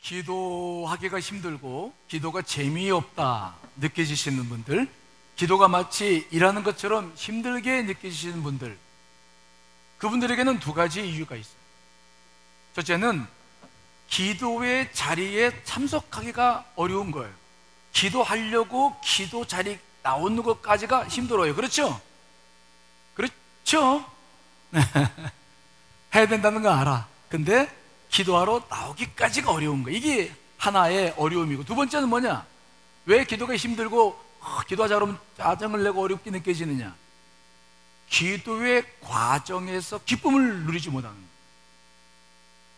기도하기가 힘들고 기도가 재미없다 느껴지시는 분들, 기도가 마치 일하는 것처럼 힘들게 느껴지시는 분들, 그분들에게는 두 가지 이유가 있어요. 첫째는 기도의 자리에 참석하기가 어려운 거예요. 기도하려고 기도 자리 나오는 것까지가 힘들어요. 그렇죠? 그렇죠? 해야 된다는 거 알아. 근데 기도하러 나오기까지가 어려운 거예요. 이게 하나의 어려움이고, 두 번째는 뭐냐? 왜 기도가 힘들고 기도하자 그러면 짜증을 내고 어렵게 느껴지느냐? 기도의 과정에서 기쁨을 누리지 못하는 거예요.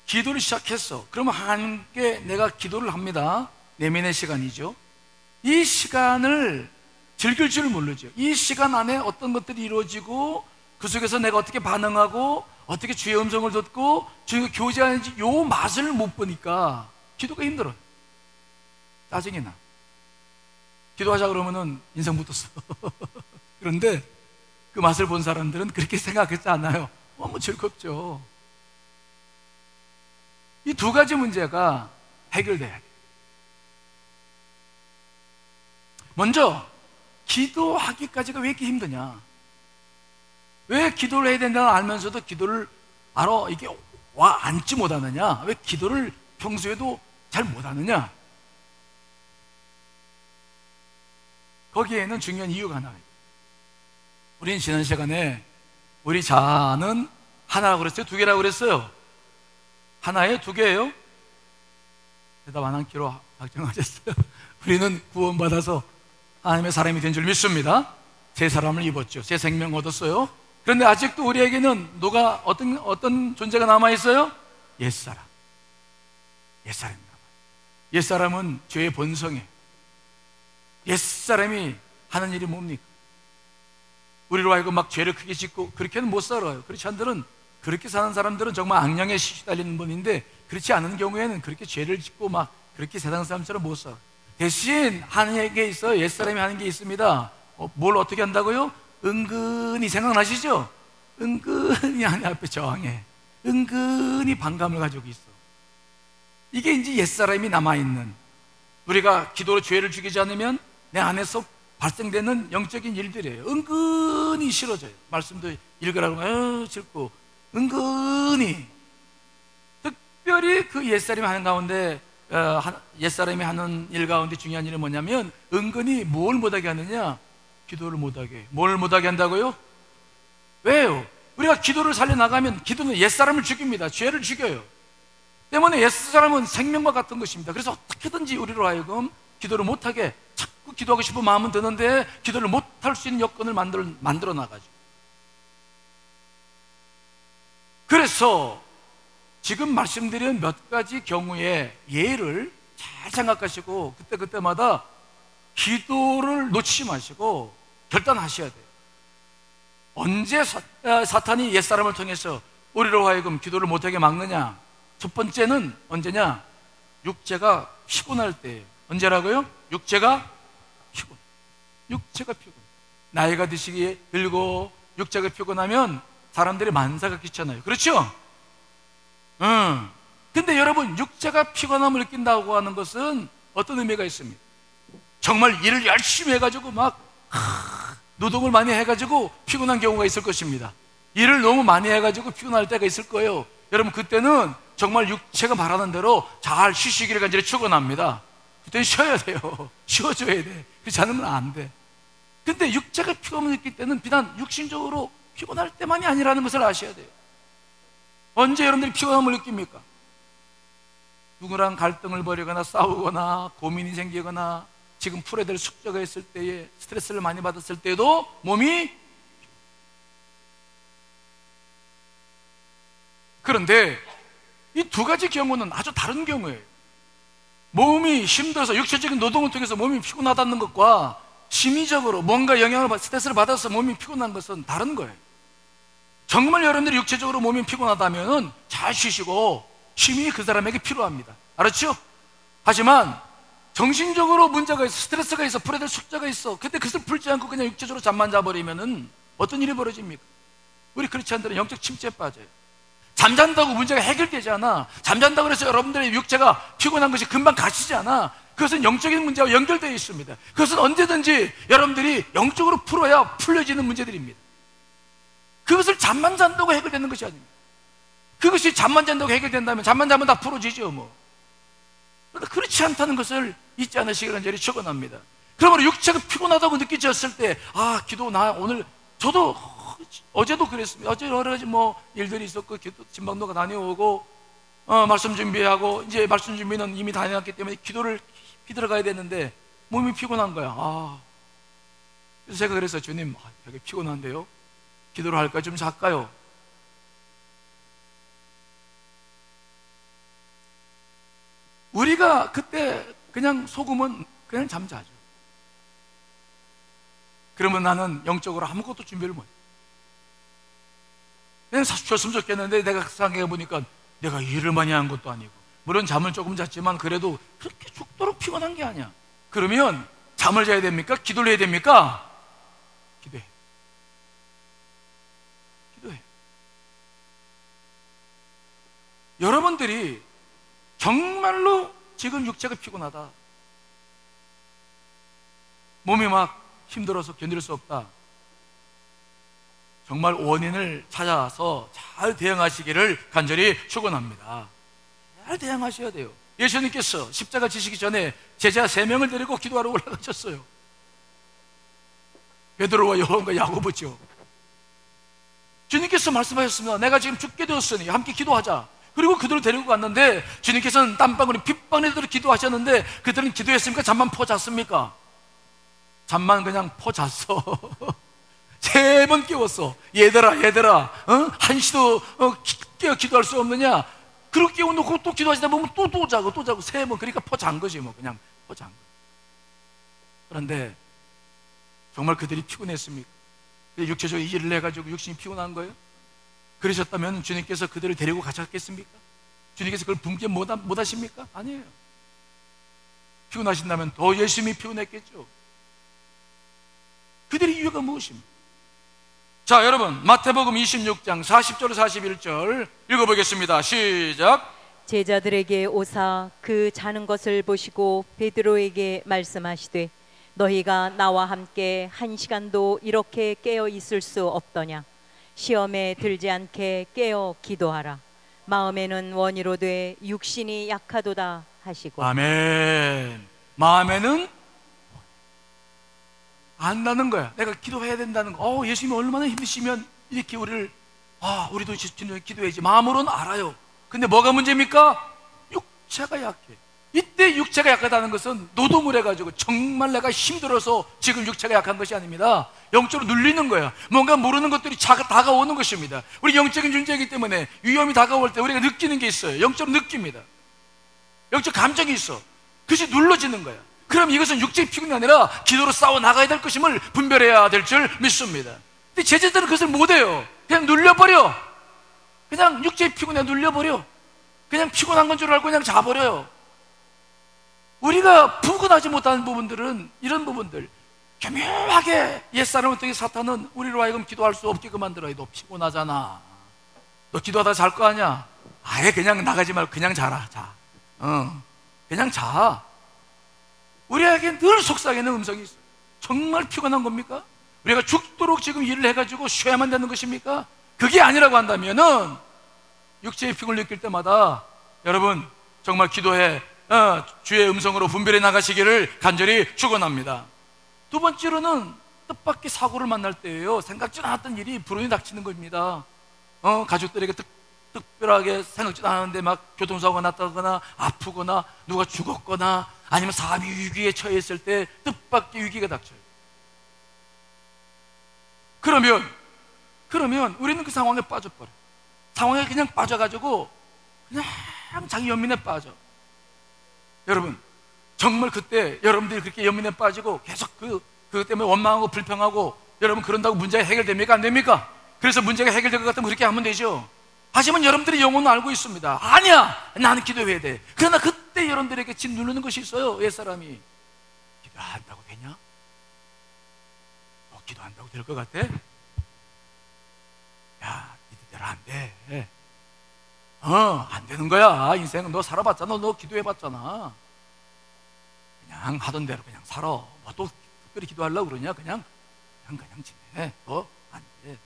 기도를 시작했어. 그러면 하나님께 내가 기도를 합니다. 내면의 시간이죠. 이 시간을 즐길 줄 모르죠. 이 시간 안에 어떤 것들이 이루어지고 그 속에서 내가 어떻게 반응하고 어떻게 주의 음성을 듣고 주님과 교제하는지 요 맛을 못 보니까 기도가 힘들어요. 짜증이 나. 기도하자 그러면은 인상 붙었어. 그런데 그 맛을 본 사람들은 그렇게 생각하지 않아요. 너무 즐겁죠. 이 두 가지 문제가 해결돼야 돼요. 먼저 기도하기까지가 왜 이렇게 힘드냐? 왜 기도를 해야 된다는 알면서도 기도를 알아 이게 와 앉지 못하느냐? 왜 기도를 평소에도 잘 못하느냐? 거기에는 중요한 이유가 하나 있어요. 우리는 지난 시간에 우리 자아는 하나라고 그랬어요? 두 개라고 그랬어요? 하나예요? 두 개예요? 대답 안 하기로 작정하셨어요? 우리는 구원받아서 하나님의 사람이 된 줄 믿습니다. 새 사람을 입었죠. 새 생명 얻었어요. 그런데 아직도 우리에게는 누가 어떤 존재가 남아있어요? 옛사람. 옛사람이 남아요. 옛사람은 죄의 본성이에요. 옛사람이 하는 일이 뭡니까? 우리로 하여금 막 죄를 크게 짓고 그렇게는 못 살아요. 그렇지 않들은 그렇게 사는 사람들은 정말 악령에 시달리는 분인데, 그렇지 않은 경우에는 그렇게 죄를 짓고 막 그렇게 세상 사람처럼 못 살아요. 대신 하나님께 있어요. 옛사람이 하는 게 있습니다. 뭘 어떻게 한다고요? 은근히, 생각나시죠? 은근히 하나님 앞에 저항해. 은근히 반감을 가지고 있어. 이게 이제 옛사람이 남아있는, 우리가 기도로 죄를 죽이지 않으면 내 안에서 발생되는 영적인 일들이에요. 은근히 싫어져요. 말씀도 읽으라고 하면 싫고, 은근히. 특별히 그 옛사람이 하는 가운데, 옛사람이 하는 일 가운데 중요한 일은 뭐냐면, 은근히 뭘 못하게 하느냐? 기도를 못하게 해요. 뭘 못하게 한다고요? 왜요? 우리가 기도를 살려나가면 기도는 옛사람을 죽입니다. 죄를 죽여요. 때문에 옛사람은 생명과 같은 것입니다. 그래서 어떻게든지 우리로 하여금 기도를 못하게, 자꾸 기도하고 싶은 마음은 드는데 기도를 못할 수 있는 여건을 만들어 나가죠. 그래서 지금 말씀드린 몇 가지 경우의 예를 잘 생각하시고 그때마다 기도를 놓치지 마시고 결단하셔야 돼요. 언제 사탄이 옛사람을 통해서 우리로 하여금 기도를 못하게 막느냐? 첫 번째는 언제냐? 육체가 피곤할 때예요. 언제라고요? 육체가 피곤. 육체가 피곤. 나이가 들고 육체가 피곤하면 사람들이 만사가 귀찮아요. 그렇죠? 근데 여러분, 육체가 피곤함을 느낀다고 하는 것은 어떤 의미가 있습니까? 정말 일을 열심히 해가지고 노동을 많이 해가지고 피곤한 경우가 있을 것입니다. 일을 너무 많이 해가지고 피곤할 때가 있을 거예요. 여러분, 그때는 정말 육체가 말하는 대로 잘 쉬시기를 간절히 축원합니다. 그때는 쉬어야 돼요. 쉬어줘야 돼. 그렇지 않으면 안 돼. 근데 육체가 피곤함을 느낄 때는 비단 육신적으로 피곤할 때만이 아니라는 것을 아셔야 돼요. 언제 여러분들이 피곤함을 느낍니까? 누구랑 갈등을 벌이거나 싸우거나 고민이 생기거나 지금 풀어야 될 숙제가 있을 때에 스트레스를 많이 받았을 때도 몸이, 그런데 이 두 가지 경우는 아주 다른 경우예요. 몸이 힘들어서 육체적인 노동을 통해서 몸이 피곤하다는 것과 심리적으로 뭔가 스트레스를 받아서 몸이 피곤한 것은 다른 거예요. 정말 여러분들이 육체적으로 몸이 피곤하다면 잘 쉬시고 쉼이 그 사람에게 필요합니다. 알았죠? 하지만 정신적으로 문제가 있어, 스트레스가 있어, 풀어야 될 숙제가 있어. 근데 그것을 풀지 않고 그냥 육체적으로 잠만 자버리면은 어떤 일이 벌어집니까? 우리 크리스찬들은 영적 침체에 빠져요. 잠잔다고 문제가 해결되지 않아. 잠잔다고 해서 여러분들의 육체가 피곤한 것이 금방 가시지 않아. 그것은 영적인 문제와 연결되어 있습니다. 그것은 언제든지 여러분들이 영적으로 풀어야 풀려지는 문제들입니다. 그것을 잠만 잔다고 해결되는 것이 아닙니다. 그것이 잠만 잔다고 해결된다면 잠만 자면 다 풀어지죠 뭐. 그러나 그렇지 않다는 것을 잊지 않으시기를 간절히 축원합니다. 그러므로 육체가 피곤하다고 느끼셨을 때, 아, 기도 나 오늘, 저도 어제도 그랬습니다. 어제 여러 가지 뭐 일들이 있었고 기도 진방도가 다녀오고 말씀 준비하고 이제 말씀 준비는 이미 다녀왔기 때문에 기도를 들어가야 되는데 몸이 피곤한 거야. 그래서 제가 그래서 주님, 되게 피곤한데요, 기도를 할까요? 좀 잘까요? 우리가 그때 그냥 속으면 그냥 잠자죠. 그러면 나는 영적으로 아무것도 준비를 못해. 그냥 줬으면 좋겠는데 내가 생각해 보니까 내가 일을 많이 한 것도 아니고, 물론 잠을 조금 잤지만 그래도 그렇게 죽도록 피곤한 게 아니야. 그러면 잠을 자야 됩니까? 기도를 해야 됩니까? 기도해. 기도해. 여러분들이 정말로 지금 육체가 피곤하다, 몸이 막 힘들어서 견딜 수 없다, 정말 원인을 찾아서 잘 대응하시기를 간절히 축원합니다. 잘 대응하셔야 돼요. 예수님께서 십자가 지시기 전에 제자 3명을 데리고 기도하러 올라가셨어요. 베드로와 요한과 야고보죠. 주님께서 말씀하셨습니다. 내가 지금 죽게 되었으니 함께 기도하자. 그리고 그들을 데리고 갔는데 주님께서는 땀방울이 빗방울이 기도하셨는데 그들은 기도했습니까? 잠만 퍼잤습니까? 잠만 그냥 퍼잤어. 3번 깨웠어. 얘들아, 한시도 깨어 기도할 수 없느냐? 그렇게 깨워놓고 또 기도하시다 보면 또 자고 3번. 그러니까 퍼잔 거지 뭐. 그냥 퍼잔 거. 그런데 정말 그들이 피곤했습니까? 육체적으로 일을 해가지고 육신이 피곤한 거예요? 그러셨다면 주님께서 그들을 데리고 가셨겠습니까? 주님께서 그걸 분개 못 하십니까? 아니에요. 피곤하신다면 더 열심히 피곤했겠죠. 그들의 이유가 무엇입니까? 자, 여러분, 마태복음 26장 40절 41절 읽어보겠습니다. 시작. 제자들에게 오사 그 자는 것을 보시고 베드로에게 말씀하시되 너희가 나와 함께 1시간도 이렇게 깨어 있을 수 없더냐? 시험에 들지 않게 깨어 기도하라. 마음에는 원이로되 육신이 약하도다 하시고. 아멘. 마음에는 안다는 거야. 내가 기도해야 된다는 거. 예수님이 얼마나 힘드시면 이렇게 우리도 기도해야지. 마음으로는 알아요. 근데 뭐가 문제입니까? 육체가 약해. 이때 육체가 약하다는 것은 노동을 해가지고 정말 내가 힘들어서 지금 육체가 약한 것이 아닙니다. 영적으로 눌리는 거야. 뭔가 모르는 것들이 다가오는 것입니다. 우리 영적인 존재이기 때문에 위험이 다가올 때 우리가 느끼는 게 있어요. 영적으로 느낍니다. 영적 감정이 있어. 그것이 눌러지는 거야. 그럼 이것은 육체의 피곤이 아니라 기도로 싸워 나가야 될 것임을 분별해야 될 줄 믿습니다. 근데 제자들은 그것을 못해요. 그냥 눌려버려. 그냥 육체의 피곤에 눌려버려. 그냥 피곤한 건 줄 알고 그냥 자버려요. 우리가 분간하지 못하는 부분들은 이런 부분들, 교묘하게 옛사람을 통해 사탄은 우리로 하여금 기도할 수 없게끔 만들어요. 너 피곤하잖아. 너 기도하다 잘 거 아니야. 아예 그냥 나가지 말고 그냥 자라. 자. 그냥 자. 우리에게 늘 속삭이는 음성이 있어요. 정말 피곤한 겁니까? 우리가 죽도록 지금 일을 해가지고 쉬어야만 되는 것입니까? 그게 아니라고 한다면은 육체의 피곤을 느낄 때마다 여러분 정말 기도해 주의 음성으로 분별해 나가시기를 간절히 축원합니다. 두 번째로는 뜻밖의 사고를 만날 때예요. 생각지도 않았던 일이 불운이 닥치는 겁니다. 가족들에게 특별하게 생각지도 않았는데 막 교통사고가 났다거나 아프거나 누가 죽었거나 아니면 사업이 위기에 처해 있을 때 뜻밖의 위기가 닥쳐요. 그러면 우리는 그 상황에 빠져버려. 상황에 그냥 빠져가지고 그냥 자기 연민에 빠져. 여러분 정말 그때 여러분들이 그렇게 연민에 빠지고 계속 그것 때문에 원망하고 불평하고 여러분 그런다고 문제가 해결됩니까? 안 됩니까? 그래서 문제가 해결될 것 같으면 그렇게 하면 되죠. 하지만 여러분들이 영혼은 알고 있습니다. 아니야, 나는 기도해야 돼. 그러나 그때 여러분들에게 진 누르는 것이 있어요. 옛사람이 기도한다고 되냐? 너 기도한다고 될 것 같아? 야, 니 뜻대로 안 돼. 안 되는 거야. 인생은 너 살아봤잖아. 너 기도해봤잖아. 그냥 하던 대로 그냥 살아. 뭐 또 특별히 기도하려고 그러냐? 그냥 지내. 안 돼.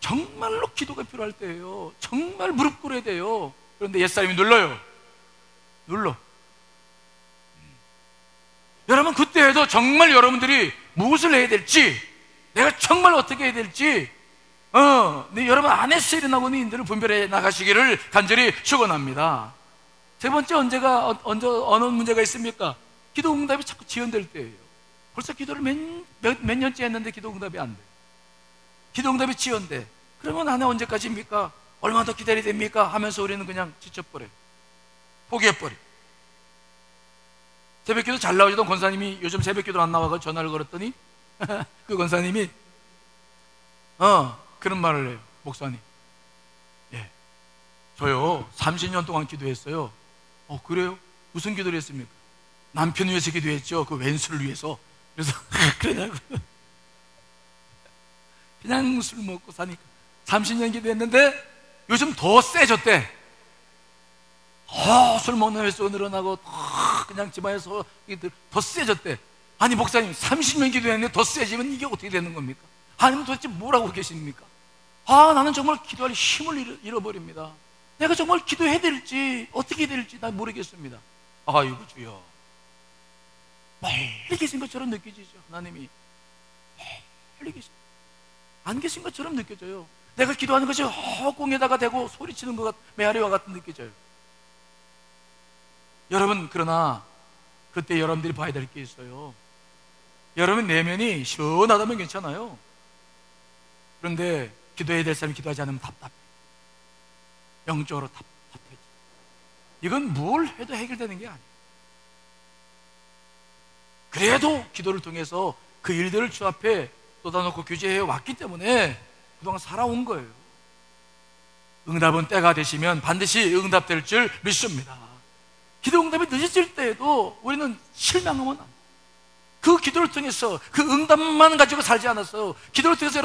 정말로 기도가 필요할 때예요. 정말 무릎 꿇어야 돼요. 그런데 옛사람이 눌러. 여러분, 그때에도 정말 여러분들이 무엇을 해야 될지, 내가 정말 어떻게 해야 될지, 여러분 안에서 일어나고 있는 일들을 분별해 나가시기를 간절히 축원합니다. 세 번째, 어느 문제가 있습니까? 기도 응답이 자꾸 지연될 때예요. 벌써 기도를 몇 년째 했는데 기도 응답이 안 돼. 기도 응답이 지연돼. 그러면 안에 언제까지입니까? 얼마나 더 기다려야 됩니까? 하면서 우리는 그냥 지쳐버려요. 포기해버려요. 새벽기도 잘 나오시던 권사님이 요즘 새벽기도 안 나와서 전화를 걸었더니 그 권사님이 그런 말을 해요. 목사님, 예, 저요 30년 동안 기도했어요. 그래요? 무슨 기도를 했습니까? 남편 위해서 기도했죠. 그 왼수를 위해서. 그래서 그러냐고. 그냥 술 먹고 사니까 30년 기도했는데 요즘 더 세졌대. 술 먹는 횟수가 늘어나고 그냥 집안에서 더 세졌대. 아니 목사님, 30년 기도했는데 더 세지면 이게 어떻게 되는 겁니까? 하나님 도대체 뭐라고 계십니까? 나는 정말 기도할 힘을 잃어버립니다. 내가 정말 기도해야 될지 어떻게 될지 난 모르겠습니다. 아이고 주여, 멀리 계신 것처럼 느껴지죠. 하나님이 멀리 안 계신 것처럼 느껴져요. 내가 기도하는 것이 허공에다가 대고 소리치는 것 메아리와 같은 느껴져요. 여러분, 그러나 그때 여러분들이 봐야 될 게 있어요. 여러분 내면이 시원하다면 괜찮아요. 그런데 기도해야 될 사람이 기도하지 않으면 답답해. 영적으로 답답해져. 이건 뭘 해도 해결되는 게 아니에요. 그래도 기도를 통해서 그 일들을 주 앞에 쏟아놓고 규제해 왔기 때문에 그동안 살아온 거예요. 응답은 때가 되시면 반드시 응답될 줄 믿습니다. 기도 응답이 늦어질 때에도 우리는 실망하면 안 돼요. 그 기도를 통해서 그 응답만 가지고 살지 않았어요. 기도를 통해서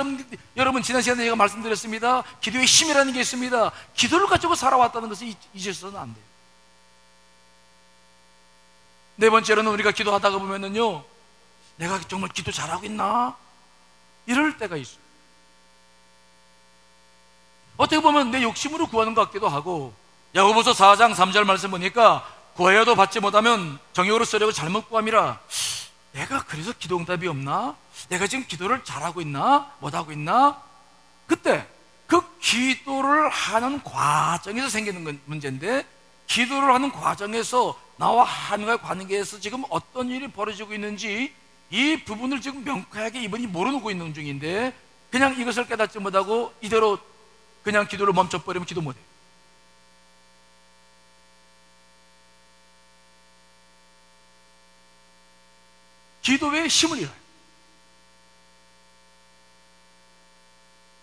여러분 지난 시간에 제가 말씀드렸습니다. 기도의 힘이라는 게 있습니다. 기도를 가지고 살아왔다는 것을 잊으셔서는 안 돼요. 네 번째로는 우리가 기도하다가 보면은요, 내가 정말 기도 잘하고 있나? 이럴 때가 있어요. 어떻게 보면 내 욕심으로 구하는 것 같기도 하고, 야고보서 4장 3절 말씀 보니까 구하여도 받지 못하면 정욕으로 쓰려고 잘못 구함이라. 내가 그래서 기도 응답이 없나? 내가 지금 기도를 잘하고 있나? 못하고 있나? 그때 그 기도를 하는 과정에서 생기는 문제인데, 기도를 하는 과정에서 나와 하나님과의 관계에서 지금 어떤 일이 벌어지고 있는지 이 부분을 지금 명쾌하게 이분이 모르고 있는 중인데, 그냥 이것을 깨닫지 못하고 이대로 그냥 기도를 멈춰버리면 기도 못해요. 기도에 힘을 잃어요.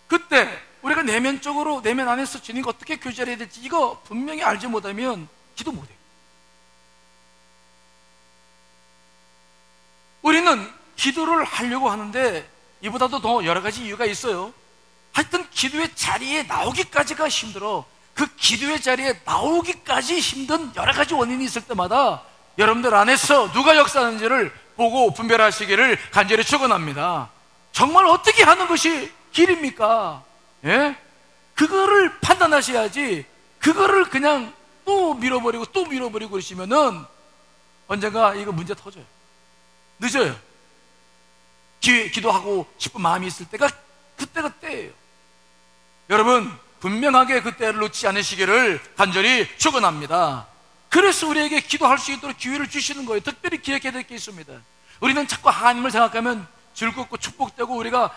그때 우리가 내면적으로, 내면 안에서 주님과 어떻게 교제를 해야 될지 이거 분명히 알지 못하면 기도 못해요. 우리는 기도를 하려고 하는데 이보다도 더 여러 가지 이유가 있어요. 하여튼 기도의 자리에 나오기까지가 힘들어. 그 기도의 자리에 나오기까지 힘든 여러 가지 원인이 있을 때마다 여러분들 안에서 누가 역사하는지를 보고 분별하시기를 간절히 축원합니다. 정말 어떻게 하는 것이 길입니까? 예? 그거를 판단하셔야지, 그거를 그냥 또 밀어버리고 그러시면은 언젠가 이거 문제 터져요. 늦어요. 기도하고 싶은 마음이 있을 때가 그때가 때예요. 여러분, 분명하게 그때를 놓지 않으시기를 간절히 축원합니다. 그래서 우리에게 기도할 수 있도록 기회를 주시는 거예요. 특별히 기억해야 될 게 있습니다. 우리는 자꾸 하나님을 생각하면 즐겁고 축복되고 우리가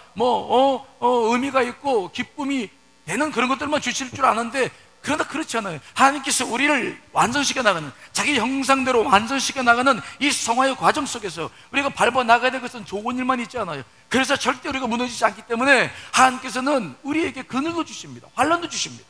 의미가 있고 기쁨이 되는 그런 것들만 주실 줄 아는데, 그러나 그렇지 않아요. 하나님께서 우리를 완성시켜 나가는, 자기 형상대로 완성시켜 나가는 이 성화의 과정 속에서 우리가 밟아 나가야 될 것은 좋은 일만 있지 않아요. 그래서 절대 우리가 무너지지 않기 때문에 하나님께서는 우리에게 그늘도 주십니다. 환난도 주십니다.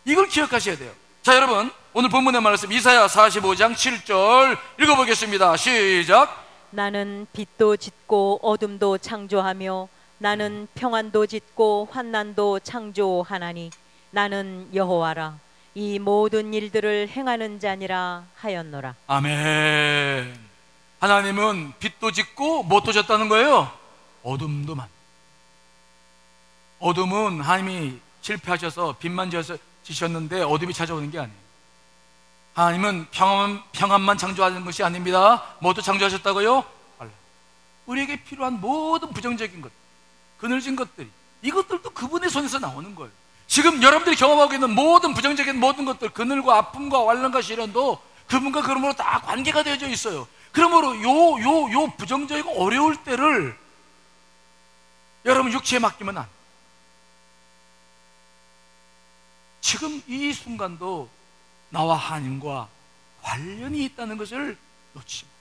이걸 기억하셔야 돼요. 자, 여러분, 오늘 본문의 말씀 이사야 45장 7절 읽어보겠습니다. 시작. 나는 빛도 짓고 어둠도 창조하며 나는 평안도 짓고 환난도 창조하나니 나는 여호와라. 이 모든 일들을 행하는 자니라 하였노라. 아멘. 하나님은 빛도 짓고 못도 졌다는 거예요. 어둠도 만. 어둠은 하나님이 실패하셔서 빛만 지셨는데 어둠이 찾아오는 게 아니에요. 하나님은 평안만 창조하는 것이 아닙니다. 뭐도 창조하셨다고요? 우리에게 필요한 모든 부정적인 것, 그늘진 것들이, 이것들도 그분의 손에서 나오는 거예요. 지금 여러분들이 경험하고 있는 모든 부정적인 모든 것들, 그늘과 아픔과 환난과 시련도 그분과 그러므로 다 관계가 되어져 있어요. 그러므로 요 부정적이고 어려울 때를 여러분 육체에 맡기면 안 돼요. 지금 이 순간도 나와 하나님과 관련이 있다는 것을 놓치지 마.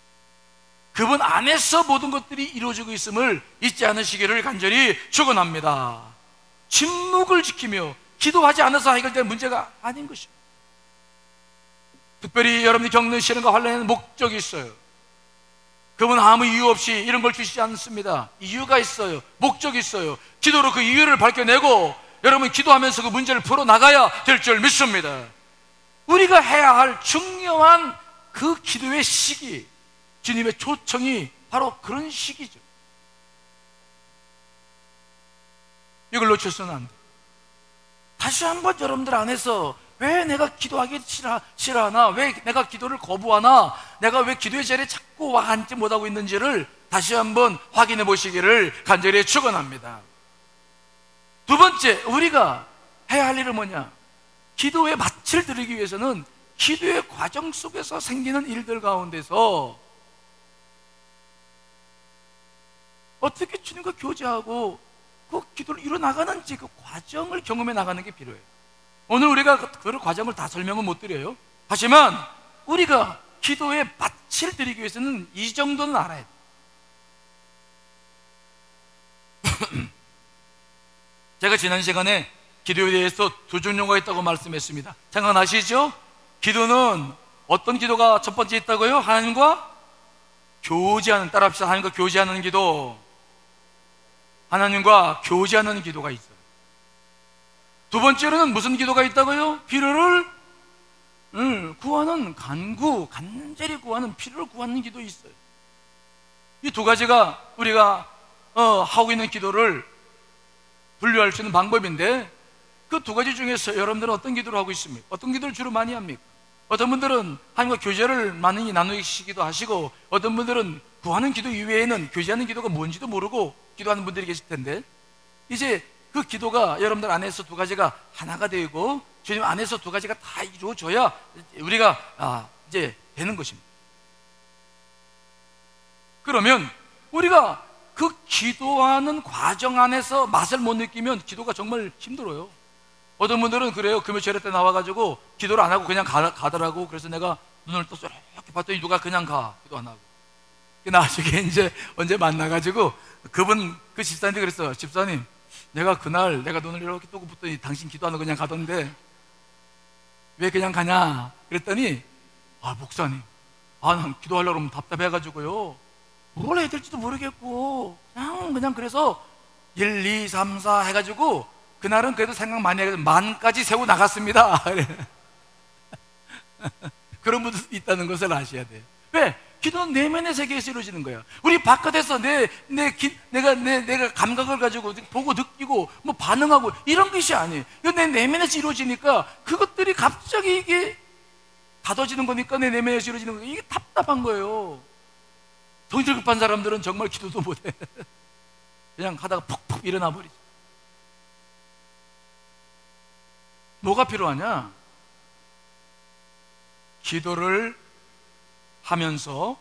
그분 안에서 모든 것들이 이루어지고 있음을 잊지 않으시기를 간절히 축원합니다. 침묵을 지키며 기도하지 않아서 해결될 문제가 아닌 것입니다. 특별히 여러분이 겪는 시련과 환난에는 목적이 있어요. 그분은 아무 이유 없이 이런 걸 주시지 않습니다. 이유가 있어요. 목적이 있어요. 기도로 그 이유를 밝혀내고 여러분 기도하면서 그 문제를 풀어나가야 될 줄 믿습니다. 우리가 해야 할 중요한 그 기도의 시기, 주님의 초청이 바로 그런 시기죠. 이걸 놓쳐서는 안 돼. 다시 한번 여러분들 안에서 왜 내가 기도하기 싫어하나, 왜 내가 기도를 거부하나, 내가 왜 기도의 자리에 자꾸 와 앉지 못하고 있는지를 다시 한번 확인해 보시기를 간절히 축원합니다. 두 번째, 우리가 해야 할 일은 뭐냐? 기도의 맛을 들이기 위해서는 기도의 과정 속에서 생기는 일들 가운데서 어떻게 주님과 교제하고 그 기도를 이뤄나가는지 그 과정을 경험해 나가는 게 필요해요. 오늘 우리가 그 과정을 다 설명은 못 드려요. 하지만 우리가 기도의 맛을 드리기 위해서는 이 정도는 알아야 돼요. 제가 지난 시간에 기도에 대해서 두 종류가 있다고 말씀했습니다. 생각나시죠? 기도는 어떤 기도가 첫 번째 있다고요? 하나님과 교제하는, 따라합시다. 하나님과 교제하는 기도. 하나님과 교제하는 기도가 있어요. 두 번째로는 무슨 기도가 있다고요? 필요를 구하는 간절히 구하는, 필요를 구하는 기도 있어요. 이 두 가지가 우리가 하고 있는 기도를 분류할 수 있는 방법인데, 그 두 가지 중에서 여러분들은 어떤 기도를 하고 있습니까? 어떤 기도를 주로 많이 합니까? 어떤 분들은 하나님과 교제를 많이 나누시기도 하시고, 어떤 분들은 구하는 기도 이외에는 교제하는 기도가 뭔지도 모르고 기도하는 분들이 계실 텐데, 이제 그 기도가 여러분들 안에서 두 가지가 하나가 되고 주님 안에서 두 가지가 다 이루어져야 우리가 이제 되는 것입니다. 그러면 우리가 그 기도하는 과정 안에서 맛을 못 느끼면 기도가 정말 힘들어요. 어떤 분들은 그래요. 금요일에 때 나와가지고 기도를 안 하고 그냥 가더라고. 그래서 내가 눈을 떠서 이렇게 봤더니 누가 그냥 가, 기도 안 하고. 나중에 이제 언제 만나가지고 그 집사님한테 그랬어요. 집사님, 내가 그날 내가 눈을 이렇게 뜨고 붙더니 당신 기도 안 하고 그냥 가던데 왜 그냥 가냐 그랬더니, 목사님, 난 기도하려고 하면 답답해가지고요, 뭘 해야 될지도 모르겠고 그냥 그래서 1, 2, 3, 4 해가지고 그날은 그래도 생각 많이 해가지고 만까지 세고 나갔습니다. 그런 분도 있다는 것을 아셔야 돼요. 왜? 기도는 내면의 세계에서 이루어지는 거야. 우리 바깥에서 내가 감각을 가지고 보고 느끼고 뭐 반응하고 이런 것이 아니에요. 이거 내 내면에서 이루어지니까 그것들이 갑자기 이게 닫아지는 거니까 내 내면에서 이루어지는 거니까 이게 답답한 거예요. 성질 급한 사람들은 정말 기도도 못해. 그냥 하다가 푹푹 일어나 버리지. 뭐가 필요하냐? 기도를 하면서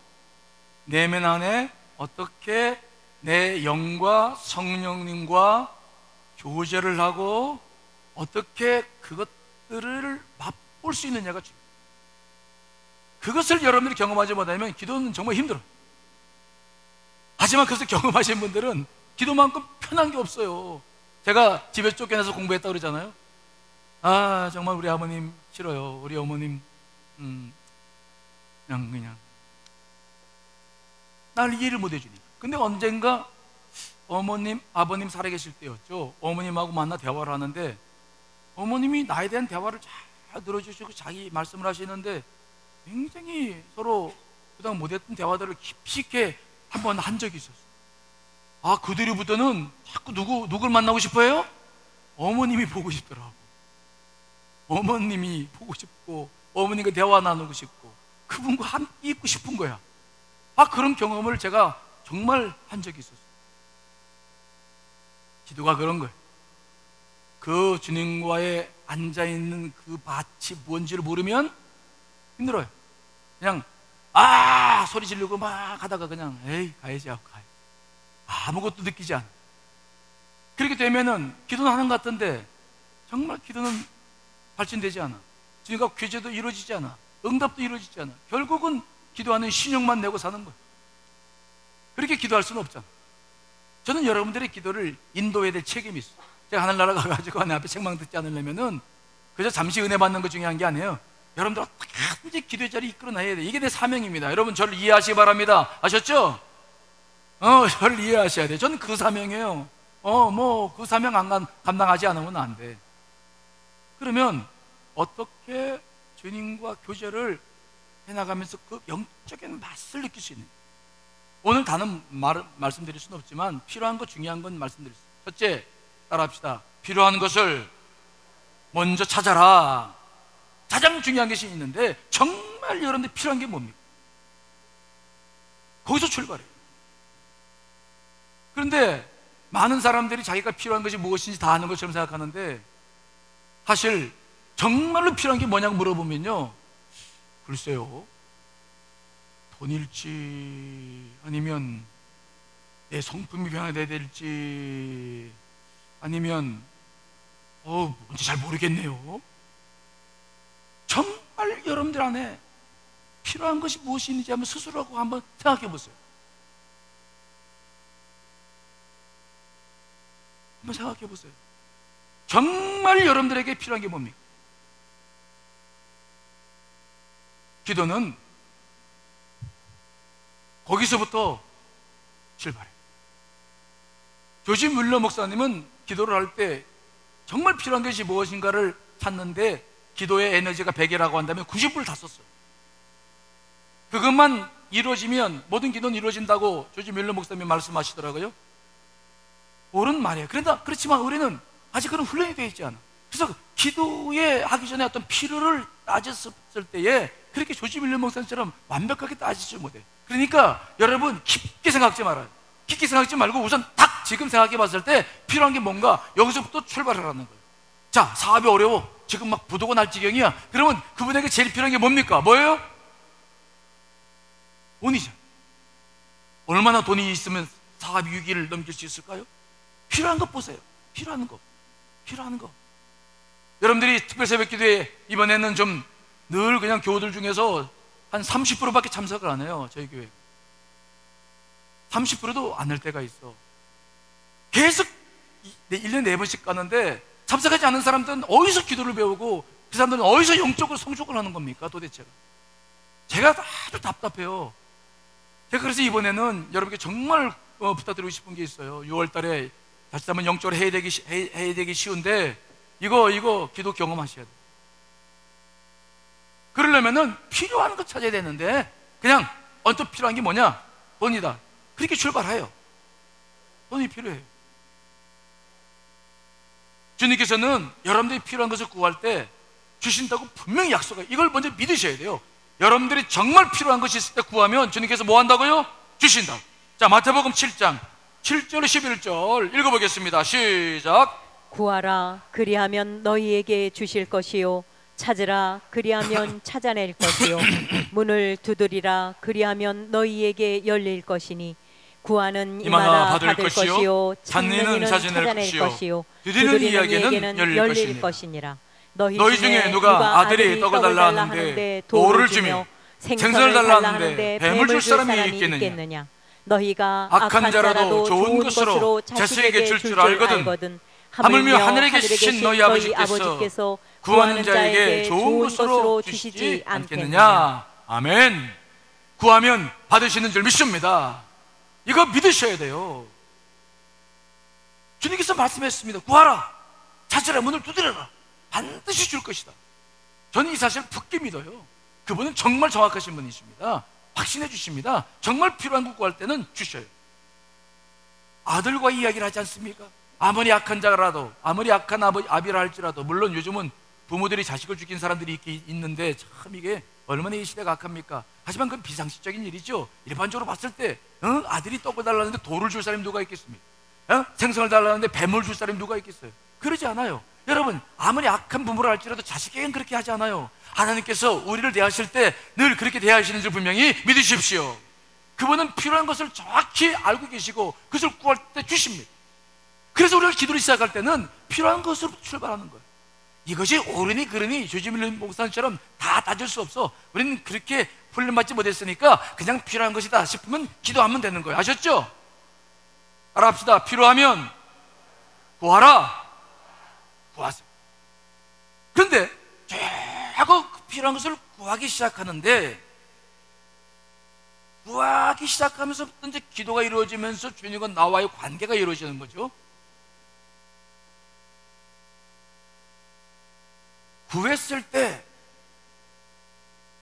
내면 안에 어떻게 내 영과 성령님과 교제를 하고 어떻게 그것들을 맛볼 수 있느냐가 중요해요. 그것을 여러분들이 경험하지 못하면 기도는 정말 힘들어요. 하지만 그것을 경험하신 분들은 기도만큼 편한 게 없어요. 제가 집에 쫓겨나서 공부했다고 그러잖아요. 정말 우리 아버님 싫어요. 우리 어머님 그냥 날 이해를 못 해주니까. 근데 언젠가 어머님, 아버님 살아계실 때였죠. 어머님하고 만나 대화를 하는데 어머님이 나에 대한 대화를 잘 들어주시고 자기 말씀을 하시는데 굉장히 서로 그동안 못했던 대화들을 깊이 있게 한번 한 적이 있었어요. 아, 그 뒤로부터는 자꾸 누굴 만나고 싶어요? 어머님이 보고 싶더라고. 어머님이 보고 싶고 어머님과 대화 나누고 싶고 그분과 함께 있고 싶은 거야. 아, 그런 경험을 제가 정말 한 적이 있었어요. 기도가 그런 거예요. 그 주님과의 앉아있는 그 밭이 뭔지를 모르면 힘들어요. 그냥 소리 지르고 막 하다가 그냥 에이 가야지 하고 가요. 아무것도 느끼지 않아. 그렇게 되면은 기도는 하는 것 같은데 정말 기도는 발전되지 않아. 주님과 교제도 이루어지지 않아. 응답도 이루어지지 않아. 결국은 기도하는 신용만 내고 사는 거예요. 그렇게 기도할 수는 없잖아. 저는 여러분들의 기도를 인도해야 될 책임이 있어요. 제가 하늘나라 가가지고 하나님 앞에 책망 듣지 않으려면은 그저 잠시 은혜 받는 것 중요한 게 아니에요. 여러분들 어떻게 기도의 자리 이끌어내야 돼. 이게 내 사명입니다. 여러분 저를 이해하시기 바랍니다. 아셨죠? 저를 이해하셔야 돼. 저는 그 사명이에요. 그 사명 감당하지 않으면 안 돼. 그러면 어떻게 주님과 교제를 해나가면서 그 영적인 맛을 느낄 수 있는, 오늘 다는 말씀드릴 수는 없지만 필요한 것, 중요한 건 말씀드릴 수 있어요. 첫째, 따라합시다. 필요한 것을 먼저 찾아라. 가장 중요한 것이 있는데 정말 여러분들 필요한 게 뭡니까? 거기서 출발해요. 그런데 많은 사람들이 자기가 필요한 것이 무엇인지 다 아는 것처럼 생각하는데 사실 정말로 필요한 게 뭐냐고 물어보면요, 글쎄요, 돈일지 아니면 내 성품이 변화돼야 될지 아니면 뭔지 잘 모르겠네요. 정말 여러분들 안에 필요한 것이 무엇이 있는지 한번 스스로하고 한번 생각해 보세요. 한번 생각해 보세요. 정말 여러분들에게 필요한 게 뭡니까? 기도는 거기서부터 출발해요. 조지 뮬러 목사님은 기도를 할 때 정말 필요한 것이 무엇인가를 찾는데 기도의 에너지가 100이라고 한다면 90불을 다 썼어요. 그것만 이루어지면 모든 기도는 이루어진다고 조지 뮬러 목사님이 말씀하시더라고요. 옳은 말이에요. 그렇지만 우리는 아직 그런 훈련이 되어 있지 않아. 그래서 기도에 하기 전에 어떤 필요를 따졌을 때에 그렇게 조지 뮬러 목사님처럼 완벽하게 따지지 못해. 그러니까 여러분 깊게 생각하지 말아요. 깊게 생각하지 말고 우선 딱 지금 생각해 봤을 때 필요한 게 뭔가 여기서부터 출발하라는 거예요. 자, 사업이 어려워. 지금 막 부도가 날 지경이야. 그러면 그분에게 제일 필요한 게 뭡니까? 뭐예요? 돈이죠. 얼마나 돈이 있으면 사업 위기를 넘길 수 있을까요? 필요한 것 보세요. 필요한 거. 여러분들이 특별 새벽 기도에 이번에는 좀 늘 그냥 교우들 중에서 한 30%밖에 참석을 안 해요. 저희 교회 30%도 안 할 때가 있어. 계속 1년에 4번씩 가는데 참석하지 않는 사람들은 어디서 기도를 배우고 그 사람들은 어디서 영적으로 성숙을 하는 겁니까 도대체가? 제가 아주 답답해요. 제가 그래서 이번에는 여러분께 정말 부탁드리고 싶은 게 있어요. 6월 달에 다시 한번 영적으로 해야 되기 쉬운데 이거 기도 경험하셔야 돼요. 그러려면은 필요한 거 찾아야 되는데 그냥 언뜻 필요한 게 뭐냐? 돈이다. 그렇게 출발해요. 돈이 필요해요. 주님께서는 여러분들이 필요한 것을 구할 때 주신다고 분명히 약속해요. 이걸 먼저 믿으셔야 돼요. 여러분들이 정말 필요한 것이 있을 때 구하면 주님께서 뭐 한다고요? 주신다. 자, 마태복음 7장 7절 11절 읽어보겠습니다. 시작. 구하라 그리하면 너희에게 주실 것이요 찾으라 그리하면 찾아낼 것이요 문을 두드리라 그리하면 너희에게 열릴 것이니 구하는 이마다 받을 것이요 찾는 이는 찾아낼 것이요 두드리는 이에게는 열릴 것이니라. 너희 중에 누가 아들이 떡을 달라 하는데 돌을 주며 생선을 달라 하는데 뱀을 줄 사람이 있겠느냐. 너희가 악한 자라도 좋은 것으로 자식에게 줄 줄 알거든 하물며 하늘에 계신 너희 아버지께서 구하는 자에게 좋은 것으로 주시지 않겠느냐. 아멘. 구하면 받으시는 줄 믿습니다. 이거 믿으셔야 돼요. 주님께서 말씀했습니다. 구하라, 찾으라, 문을 두드려라. 반드시 줄 것이다. 저는 이 사실을 굳게 믿어요. 그분은 정말 정확하신 분이십니다. 확신해 주십니다. 정말 필요한 거 구할 때는 주셔요. 아들과 이야기를 하지 않습니까? 아무리 약한 자라도, 아무리 약한 아비라 할지라도, 물론 요즘은 부모들이 자식을 죽인 사람들이 있는데 참 이게 얼마나 이 시대가 악합니까? 하지만 그건 비상식적인 일이죠. 일반적으로 봤을 때 아들이 떡을 달라는데 돌을 줄 사람이 누가 있겠습니까? 생선을 달라는데 뱀을 줄 사람이 누가 있겠어요? 그러지 않아요. 여러분, 아무리 악한 부모를 할지라도 자식에게는 그렇게 하지 않아요. 하나님께서 우리를 대하실 때 늘 그렇게 대하시는 줄 분명히 믿으십시오. 그분은 필요한 것을 정확히 알고 계시고 그것을 구할 때 주십니다. 그래서 우리가 기도를 시작할 때는 필요한 것으로 출발하는 거예요. 이것이 옳으니 그르니 조지밀 목사님처럼 다 따질 수 없어. 우리는 그렇게 훈련받지 못했으니까 그냥 필요한 것이다 싶으면 기도하면 되는 거예요. 아셨죠? 따라합시다. 필요하면 구하라. 구하세요. 그런데 자꾸 필요한 것을 구하기 시작하는데, 구하기 시작하면서부터 이제 기도가 이루어지면서 주님과 나와의 관계가 이루어지는 거죠. 구했을 때,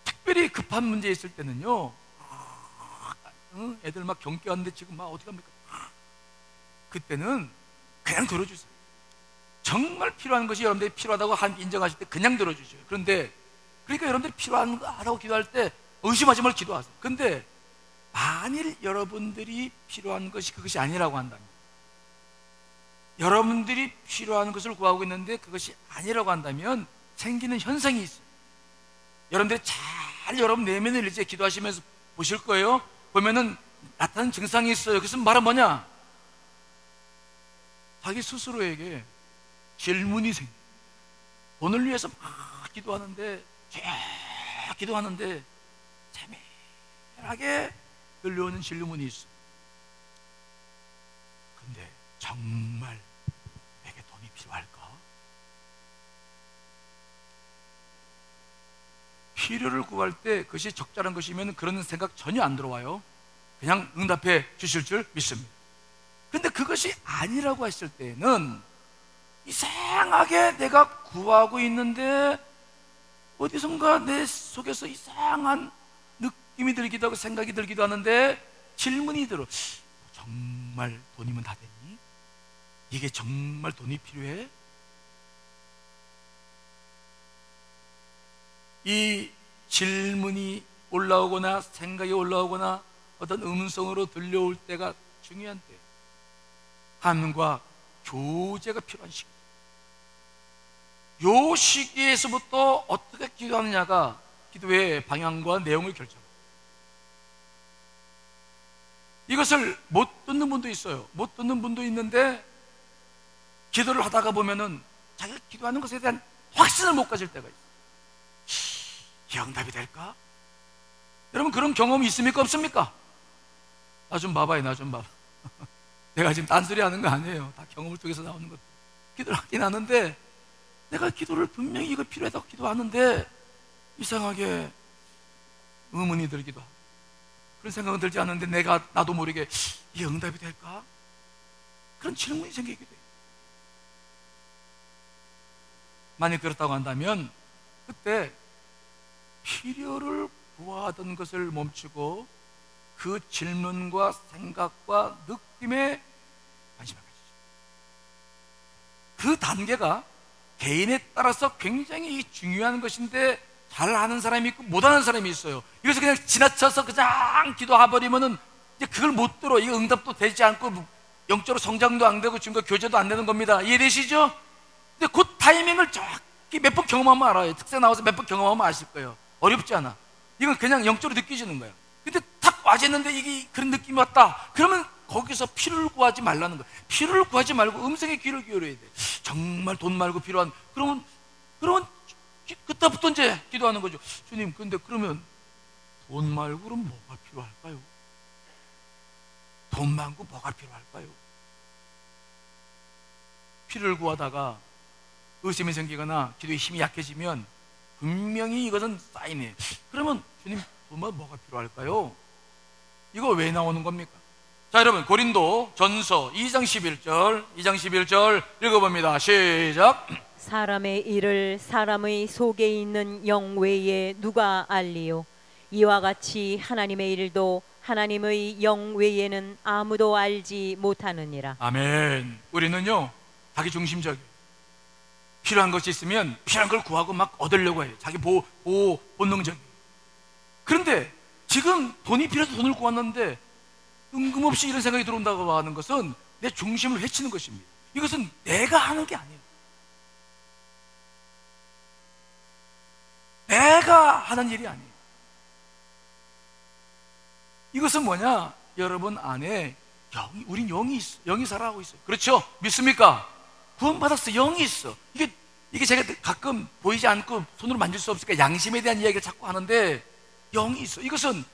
특별히 급한 문제 있을 때는요, 애들 막 경기 왔는데 지금 막 어디 갑니까? 그때는 그냥 들어주세요. 정말 필요한 것이 여러분들이 필요하다고 인정하실 때 그냥 들어주셔요. 그런데 그러니까 여러분들이 필요하다고 기도할 때 의심하지 말고 기도하세요. 근데 만일 여러분들이 필요한 것이 그것이 아니라고 한다면, 여러분들이 필요한 것을 구하고 있는데 그것이 아니라고 한다면 생기는 현상이 있어요. 여러분들이 잘 여러분 내면을 이제 기도하시면서 보실 거예요. 보면은 나타나는 증상이 있어요. 그것은 말은 뭐냐? 자기 스스로에게 질문이 생겨요. 돈을 위해서 막 기도하는데, 기도하는데 재미나게 들려오는 질문이 있어요. 근데 정말 내게 돈이 필요할까? 필요를 구할 때 그것이 적절한 것이면 그런 생각 전혀 안 들어와요. 그냥 응답해 주실 줄 믿습니다. 근데 그것이 아니라고 했을 때는 이상하게 내가 구하고 있는데 어디선가 내 속에서 이상한 느낌이 들기도 하고 생각이 들기도 하는데 질문이 들어. 정말 돈이면 다 되니? 이게 정말 돈이 필요해? 이 질문이 올라오거나 생각이 올라오거나 어떤 음성으로 들려올 때가 중요한 때예요. 하나님과 교제가 필요한 시기. 요 시기에서부터 어떻게 기도하느냐가 기도의 방향과 내용을 결정합니다. 이것을 못 듣는 분도 있어요. 못 듣는 분도 있는데 기도를 하다가 보면은 자기가 기도하는 것에 대한 확신을 못 가질 때가 있어요. 이 응답이 될까? 여러분 그런 경험이 있습니까? 없습니까? 나 좀 봐봐요. 나 좀 봐봐. 내가 지금 딴소리 하는 거 아니에요. 다 경험을 통해서 나오는 것. 기도를 하긴 하는데 내가 기도를 분명히 이거 필요하다고 기도하는데 이상하게 의문이 들기도 하고 그런 생각은 들지 않는데 나도 모르게 이게 응답이 될까? 그런 질문이 생기게 돼요. 만약 그렇다고 한다면 그때 필요를 구하던 것을 멈추고 그 질문과 생각과 느낌에 관심을 가지죠. 그 단계가 개인에 따라서 굉장히 중요한 것인데 잘 아는 사람이 있고 못하는 사람이 있어요. 이것을 그냥 지나쳐서 그냥 기도해버리면은 이제 그걸 못 들어. 이거 응답도 되지 않고 영적으로 성장도 안 되고 지금과 교제도 안 되는 겁니다. 이해되시죠? 근데 그 타이밍을 정확히 몇 번 경험하면 알아요. 특세 나와서 몇 번 경험하면 아실 거예요. 어렵지 않아. 이건 그냥 영적으로 느껴지는 거예요. 근데 탁 와졌는데 이게 그런 느낌이 왔다. 그러면 거기서 피를 구하지 말라는 거예요. 피를 구하지 말고 음성에 귀를 기울여야 돼. 정말 돈 말고 필요한. 그러면 그때부터 이제 기도하는 거죠. 주님, 근데 그러면 돈 말고 그럼 뭐가 필요할까요? 돈 말고 뭐가 필요할까요? 피를 구하다가 의심이 생기거나 기도의 힘이 약해지면 분명히 이것은 사인이에요. 그러면 주님, 돈 말고 뭐가 필요할까요? 이거 왜 나오는 겁니까? 자, 여러분 고린도 전서 2장 11절 읽어봅니다. 시작. 사람의 일을 사람의 속에 있는 영 외에 누가 알리요? 이와 같이 하나님의 일도 하나님의 영 외에는 아무도 알지 못하느니라. 아멘. 우리는요, 자기 중심적이에요. 필요한 것이 있으면 필요한 걸 구하고 막 얻으려고 해요. 자기 보호 본능적이에요. 그런데 지금 돈이 필요해서 돈을 구했는데 뜬금없이 이런 생각이 들어온다고 하는 것은 내 중심을 해치는 것입니다. 이것은 내가 하는 게 아니에요. 내가 하는 일이 아니에요. 이것은 뭐냐? 여러분 안에 우린 영이 있어. 영이 살아가고 있어요. 그렇죠? 믿습니까? 구원받았어. 영이 있어. 이게 제가 가끔 보이지 않고 손으로 만질 수 없으니까 양심에 대한 이야기를 자꾸 하는데, 영이 있어. 이것은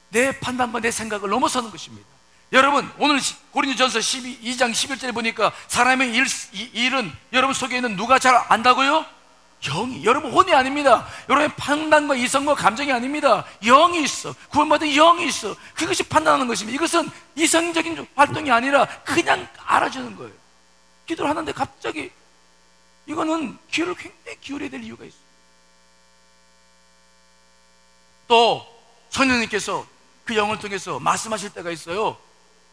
내 판단과 내 생각을 넘어서는 것입니다. 여러분, 오늘 고린도전서 2장 11절에 보니까 사람의 일은 여러분 속에 있는 누가 잘 안다고요? 영이. 여러분 혼이 아닙니다. 여러분의 판단과 이성과 감정이 아닙니다. 영이 있어. 구원받은 영이 있어. 그것이 판단하는 것입니다. 이것은 이성적인 활동이 아니라 그냥 알아주는 거예요. 기도를 하는데 갑자기 이거는 귀를 굉장히 기울여야 될 이유가 있어요. 또 성령님께서 그 영을 통해서 말씀하실 때가 있어요.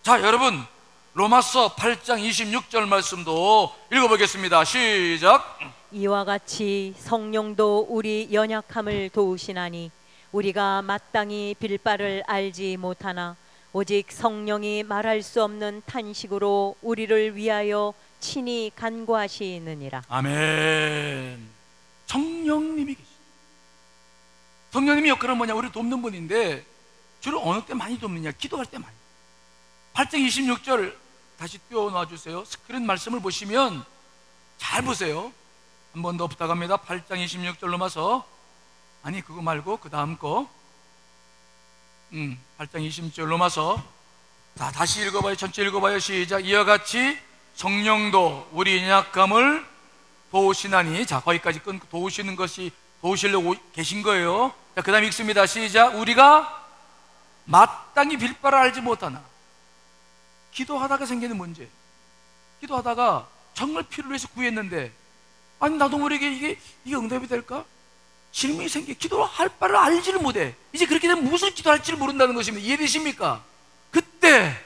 자, 여러분, 로마서 8장 26절 말씀도 읽어보겠습니다. 시작. 이와 같이 성령도 우리 연약함을 도우시나니 우리가 마땅히 빌 바를 알지 못하나 오직 성령이 말할 수 없는 탄식으로 우리를 위하여 친히 간구하시느니라. 아멘. 성령님이 계시죠. 성령님의 역할은 뭐냐? 우리를 돕는 분인데 주로 어느 때 많이 돕느냐? 기도할 때 많이. 8장 26절 다시 띄워놔 주세요. 스크린 말씀을 보시면 잘 보세요. 한 번 더 부탁합니다. 8장 26절 로마서, 아니 그거 말고 그 다음 거 8장 26절 로마서. 자, 다시 읽어봐요. 전체 읽어봐요. 시작. 이와 같이 성령도 우리 연약함을 도우시나니. 자, 거기까지 끊고 도우시는 것이 도우시려고 계신 거예요. 자, 그 다음 읽습니다. 시작. 우리가 마땅히 빌 바를 알지 못하나. 기도하다가 생기는 문제. 기도하다가 정말 필요로 해서 구했는데, 아니 나도 모르게 이게 응답이 될까? 질문이 생겨. 기도할 바를 알지를 못해. 이제 그렇게 되면 무슨 기도할지를 모른다는 것입니다. 이해되십니까? 그때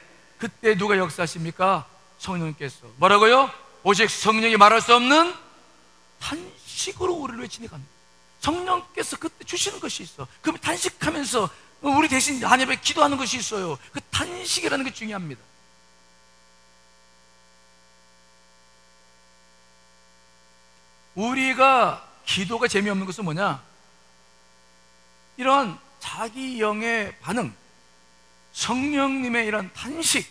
누가 역사하십니까? 성령님께서. 뭐라고요? 오직 성령이 말할 수 없는 탄식으로 우리를 외치니 갑니다. 성령께서 그때 주시는 것이 있어. 그럼 탄식하면서 우리 대신 하나님 앞에 기도하는 것이 있어요. 그 탄식이라는 게 중요합니다. 우리가 기도가 재미없는 것은 뭐냐? 이런 자기 영의 반응, 성령님의 이런 탄식,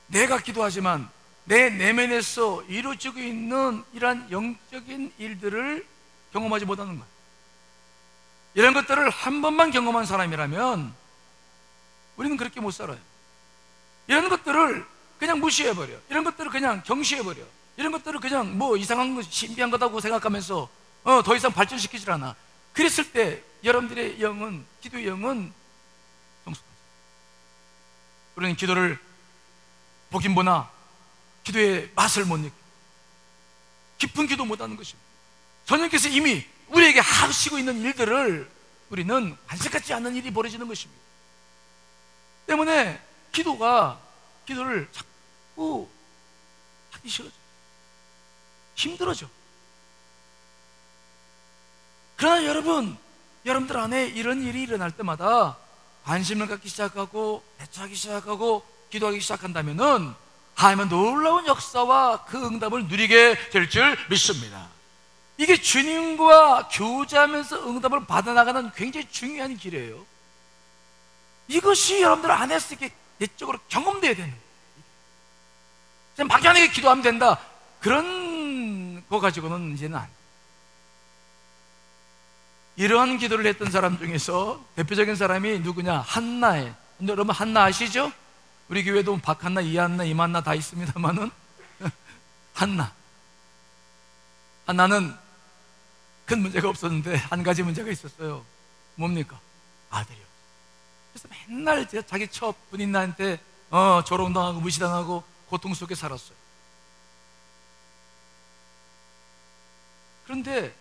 내가 기도하지만 내 내면에서 이루어지고 있는 이런 영적인 일들을 경험하지 못하는 거예요. 이런 것들을 한 번만 경험한 사람이라면 우리는 그렇게 못 살아요. 이런 것들을 그냥 무시해버려. 이런 것들을 그냥 경시해버려. 이런 것들을 그냥 뭐 이상한 거, 신비한 거다고 생각하면서 더 이상 발전시키질 않아. 그랬을 때 여러분들의 영은, 기도의 영은 성숙하죠. 우리는 기도를 보긴 보나 기도의 맛을 못 느껴. 깊은 기도 못하는 것입니다. 성령께서 이미 우리에게 하시고 있는 일들을 우리는 관심같지 않는 일이 벌어지는 것입니다. 때문에 기도를 자꾸 하기 싫어져. 힘들어져. 그러나 여러분들 안에 이런 일이 일어날 때마다 관심을 갖기 시작하고 대처하기 시작하고 기도하기 시작한다면은 하나님은 놀라운 역사와 그 응답을 누리게 될 줄 믿습니다. 이게 주님과 교제하면서 응답을 받아나가는 굉장히 중요한 길이에요. 이것이 여러분들 안에서 이렇게 내적으로 경험돼야 되는 거예요. 그냥 막연하게 기도하면 된다, 그런 거 가지고는 이제는 안. 이러한 기도를 했던 사람 중에서 대표적인 사람이 누구냐? 한나예요. 여러분 한나 아시죠? 우리 교회도 박한나, 이한나, 이만나 다 있습니다만은 한나는 큰 문제가 없었는데 한 가지 문제가 있었어요. 뭡니까? 아들이요. 그래서 맨날 자기 첫 부인한테 조롱당하고 무시당하고 고통 속에 살았어요. 그런데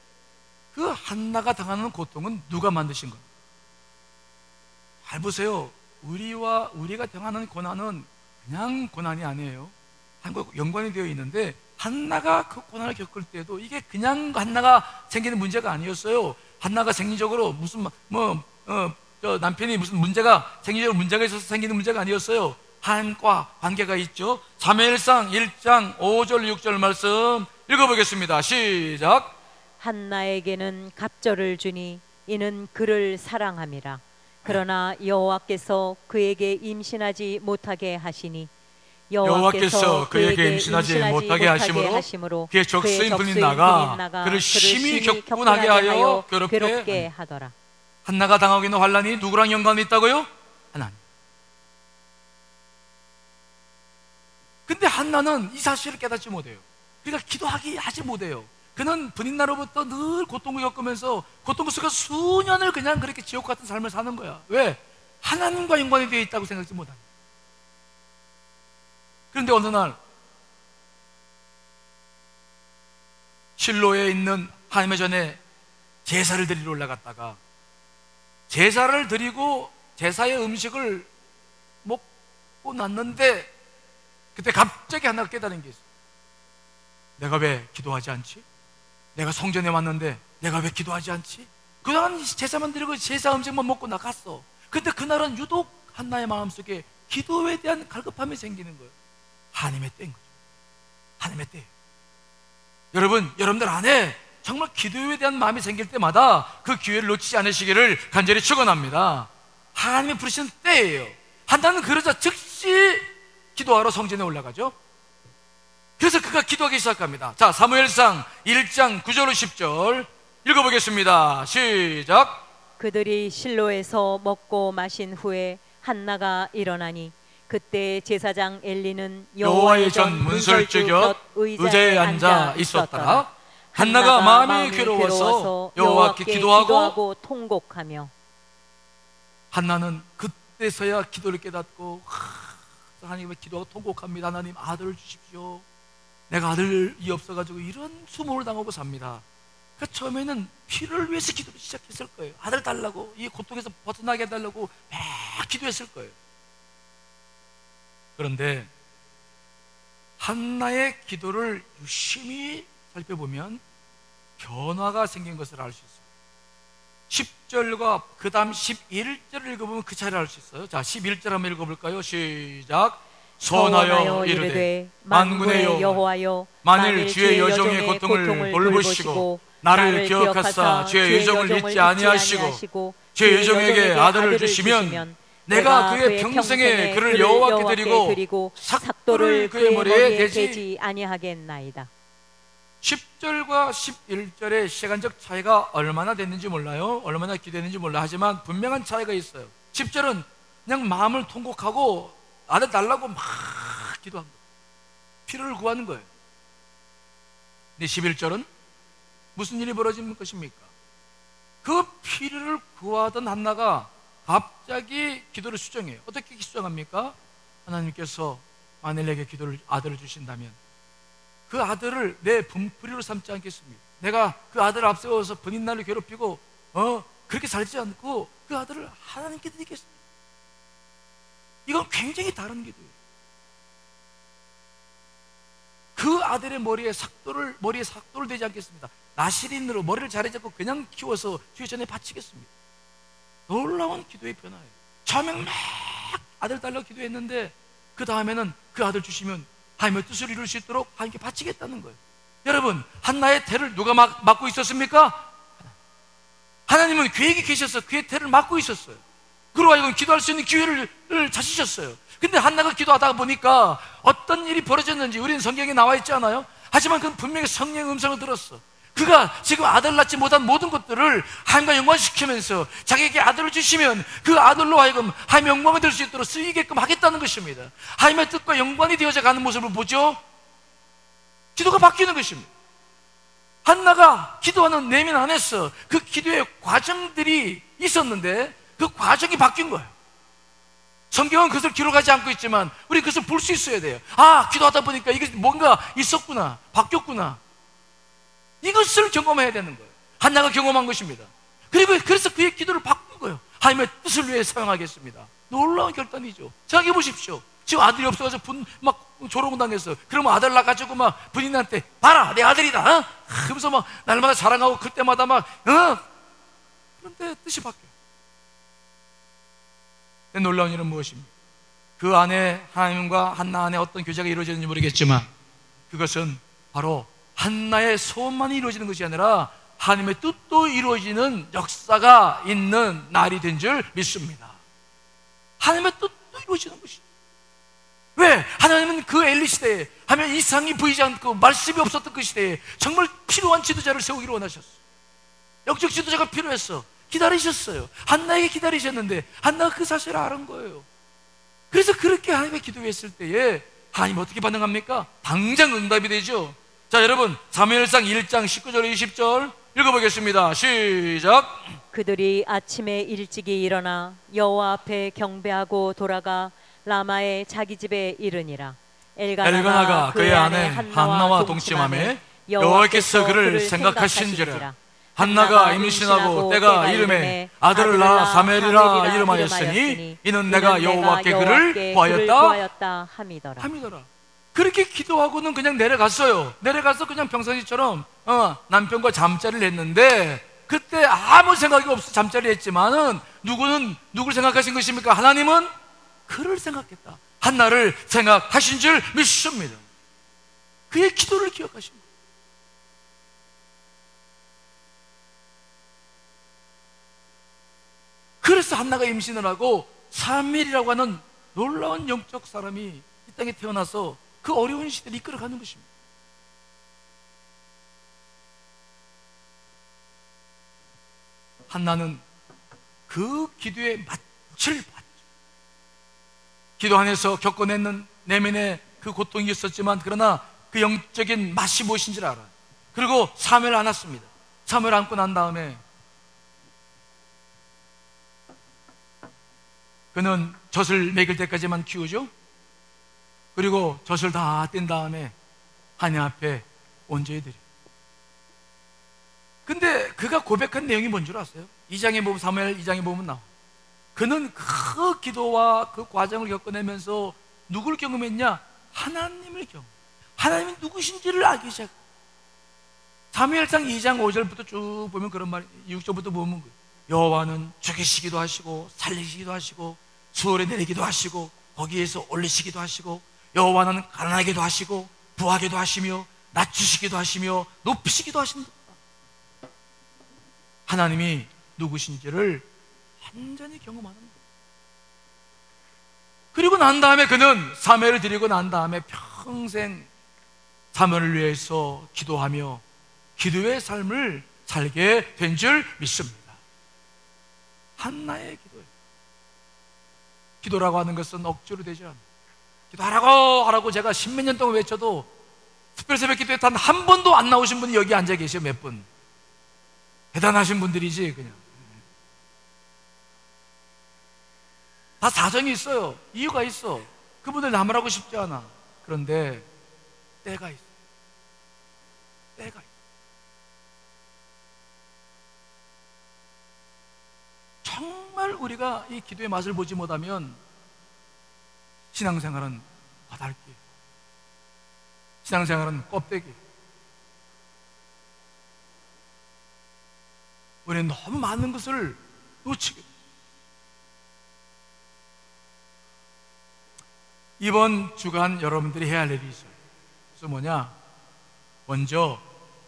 그 한나가 당하는 고통은 누가 만드신 겁니까? 잘 보세요. 우리가 당하는 고난은 그냥 고난이 아니에요. 한국 연관이 되어 있는데, 한나가 그 고난을 겪을 때도 이게 그냥 한나가 생기는 문제가 아니었어요. 한나가 생리적으로 무슨 남편이 무슨 생리적으로 문제가 있어서 생기는 문제가 아니었어요. 하나님과 관계가 있죠. 사무엘상 1장 5절 6절 말씀 읽어보겠습니다. 시작. 한나에게는 갑절을 주니 이는 그를 사랑함이라. 그러나 여호와께서 그에게 임신하지 못하게 하시니 여호와께서 그에게 임신하지 못하게 하심으로 그의 적수인 분이 나가 그를 심히 격분하게 하여 괴롭게 하더라. 한나가 당하고 있는 환난이 누구랑 연관이 있다고요? 하나님. 근데 한나는 이 사실을 깨닫지 못해요. 그러니까 하지 못해요. 그는 분인나로부터 늘 고통을 겪으면서 고통 속에서 수년을 그냥 그렇게 지옥 같은 삶을 사는 거야. 왜? 하나님과 연관이 되어 있다고 생각하지 못합니다. 그런데 어느 날 실로에 있는 하나님의 전에 제사를 드리러 올라갔다가 제사를 드리고 제사의 음식을 먹고 났는데 그때 갑자기 하나가 깨달은 게 있어요. 내가 왜 기도하지 않지? 내가 성전에 왔는데 내가 왜 기도하지 않지? 그동안 제사만 드리고 제사 음식만 먹고 나갔어. 근데 그날은 유독 한나의 마음속에 기도에 대한 갈급함이 생기는 거예요. 하나님의 때인 거죠. 하나님의 때. 여러분들 안에 정말 기도에 대한 마음이 생길 때마다 그 기회를 놓치지 않으시기를 간절히 축원합니다. 하나님이 부르시는 때예요. 한나는 그러자 즉시 기도하러 성전에 올라가죠. 그래서 그가 기도하기 시작합니다. 자, 사무엘상 1장 9절 10절 읽어보겠습니다. 시작. 그들이 실로에서 먹고 마신 후에 한나가 일어나니 그때 제사장 엘리는 여호와의 전 문설주 곁 의자에 앉아 있었더라. 한나가 마음이 괴로워서 여호와께 기도하고 통곡하며. 한나는 그때서야 기도를 깨닫고 하나님께 기도하고 통곡합니다. 하나님, 아들을 주십시오. 내가 아들이 없어가지고 이런 수모를 당하고 삽니다. 그러니까 처음에는 피를 위해서 기도를 시작했을 거예요. 아들 달라고, 이 고통에서 벗어나게 해달라고 막 기도했을 거예요. 그런데 한나의 기도를 유심히 살펴보면 변화가 생긴 것을 알 수 있어요. 10절과 그 다음 11절을 읽어보면 그 차이를 알 수 있어요. 자, 11절 한번 읽어볼까요? 시작. 선하여 이르되 만군의 여호와여, 만일 주의 여종의 고통을 돌보시고 나를 기억하사 주의 여종을 잊지 아니하시고 주의 여종에게 아들을 주시면 내가 그의 평생에 그를 여호와께 드리고 삭도를 그의 머리에 대지 아니하겠나이다. 10절과 11절의 시간적 차이가 얼마나 됐는지 몰라요. 얼마나 기도했는지 몰라. 하지만 분명한 차이가 있어요. 10절은 그냥 마음을 통곡하고 아들 달라고 막 기도한 거예요. 피를 구하는 거예요. 근데 11절은 무슨 일이 벌어진 것입니까? 그 피를 구하던 한나가 갑자기 기도를 수정해요. 어떻게 수정합니까? 하나님께서 만일 내게 아들을 주신다면 그 아들을 내 분풀이로 삼지 않겠습니다. 내가 그 아들을 앞세워서 번인날을 괴롭히고 그렇게 살지 않고 그 아들을 하나님께 드리겠습니다. 이건 굉장히 다른 기도예요. 그 아들의 머리에 삭도를 대지 않겠습니다. 나시린으로 머리를 자르지 않고 그냥 키워서 주의 전에 바치겠습니다. 놀라운 기도의 변화예요. 처음엔 막 아들 달라고 기도했는데 그 다음에는 그 아들 주시면 하나님의 뜻을 이룰 수 있도록 하나님께 바치겠다는 거예요. 여러분, 한나의 태를 누가 막고 있었습니까? 하나님은 그에게 계셔서 그의 태를 막고 있었어요. 그로 하여금 기도할 수 있는 기회를 자시셨어요. 근데 한나가 기도하다 보니까 어떤 일이 벌어졌는지 우리는 성경에 나와 있지 않아요? 하지만 그는 분명히 성령의 음성을 들었어. 그가 지금 아들 낳지 못한 모든 것들을 하나님과 연관시키면서 자기에게 아들을 주시면 그 아들로 하여금 하나님의 영광을 들 수 있도록 쓰이게끔 하겠다는 것입니다. 하나님의 뜻과 연관이 되어져 가는 모습을 보죠. 기도가 바뀌는 것입니다. 한나가 기도하는 내면 안에서 그 기도의 과정들이 있었는데 그 과정이 바뀐 거예요. 성경은 그것을 기록하지 않고 있지만 우리 그것을 볼 수 있어야 돼요. 아, 기도하다 보니까 이게 뭔가 있었구나, 바뀌었구나. 이것을 경험해야 되는 거예요. 한나가 경험한 것입니다. 그래서 그의 기도를 바꾼 거예요. 하나님의 뜻을 위해 사용하겠습니다. 놀라운 결단이죠. 생각해 보십시오. 지금 아들이 없어가지고 막 조롱당했어요. 그러면 아들 낳아가지고 막 부인한테 봐라 내 아들이다 그러면서 막 날마다 자랑하고 그때마다 막 그런데 뜻이 바뀌어요. 놀라운 일은 무엇입니까? 그 안에 하나님과 한나 안에 어떤 교제가 이루어지는지 모르겠지만 그것은 바로 한나의 소원만이 이루어지는 것이 아니라 하나님의 뜻도 이루어지는 역사가 있는 날이 된 줄 믿습니다. 하나님의 뜻도 이루어지는 것이죠. 왜? 하나님은 그 엘리 시대에 하면 이상이 보이지 않고 말씀이 없었던 그 시대에 정말 필요한 지도자를 세우기로 원하셨어요. 영적 지도자가 필요했어. 기다리셨어요. 한나에게 기다리셨는데 한나가 그 사실을 알은 거예요. 그래서 그렇게 하나님의 기도했을 때에 하나님 어떻게 반응합니까? 당장 응답이 되죠. 자, 여러분 사무엘상 1장 19절 20절 읽어보겠습니다. 시작. 그들이 아침에 일찍이 일어나 여호와 앞에 경배하고 돌아가 라마의 자기 집에 이르니라. 엘가나가 그의 아내 한나와 동침하며 여호와께서 그를 생각하신지라. 한나가 임신하고 때가 이름에 아들을 낳아 사무엘이라 이름하였으니 이는 내가 여호와께 그를 구하였다 함이더라. 그렇게 기도하고는 그냥 내려갔어요. 내려가서 그냥 평상시처럼 남편과 잠자리를 했는데 그때 아무 생각이 없어 잠자리를 했지만은 누구를 생각하신 것입니까? 하나님은 그를 생각했다. 한나를 생각하신 줄 믿습니다. 그의 기도를 기억하신 거예요. 그래서 한나가 임신을 하고 사무엘이라고 하는 놀라운 영적 사람이 이 땅에 태어나서 그 어려운 시대를 이끌어가는 것입니다. 한나는 그 기도에 맛을 봤죠. 기도 안에서 겪어내는 내면의 그 고통이 있었지만 그러나 그 영적인 맛이 무엇인지를 알아요. 그리고 사무엘을 안았습니다. 사무엘 안고 난 다음에 그는 젖을 먹일 때까지만 키우죠. 그리고 젖을 다 뗀 다음에 하나님 앞에 온전히 드려요. 근데 그가 고백한 내용이 뭔 줄 아세요? 2장에 보면 사무엘 2장에 보면 나와. 그는 그 기도와 그 과정을 겪어내면서 누구를 경험했냐? 하나님을 경험. 하나님이 누구신지를 알기 시작. 사무엘상 2장 5절부터 쭉 보면 그런 말, 6절부터 보면 여호와는 죽이시기도 하시고 살리시기도 하시고 수월에 내리기도 하시고 거기에서 올리시기도 하시고 여호와는 가난하게도 하시고 부하게도 하시며 낮추시기도 하시며 높이시기도 하신다. 하나님이 누구신지를 완전히 경험하는 거예요. 그리고 난 다음에 그는 사무엘을 드리고 난 다음에 평생 사무엘을 위해서 기도하며 기도의 삶을 살게 된 줄 믿습니다. 한나의 기도예요. 기도라고 하는 것은 억지로 되지 않아요. 기도하라고 제가 십몇 년 동안 외쳐도 특별 새벽 기도에 단 한 번도 안 나오신 분이 여기 앉아 계셔. 몇 분. 대단하신 분들이지 그냥. 다 사정이 있어요. 이유가 있어. 그분들 남으라고 싶지 않아. 그런데 때가 있어. 때가 있어. 정말 우리가 이 기도의 맛을 보지 못하면 신앙생활은 바닥기, 신앙생활은 껍데기. 우리는 너무 많은 것을 놓치게 돼요. 이번 주간 여러분들이 해야 할 일이 있어요. 그래서 뭐냐? 먼저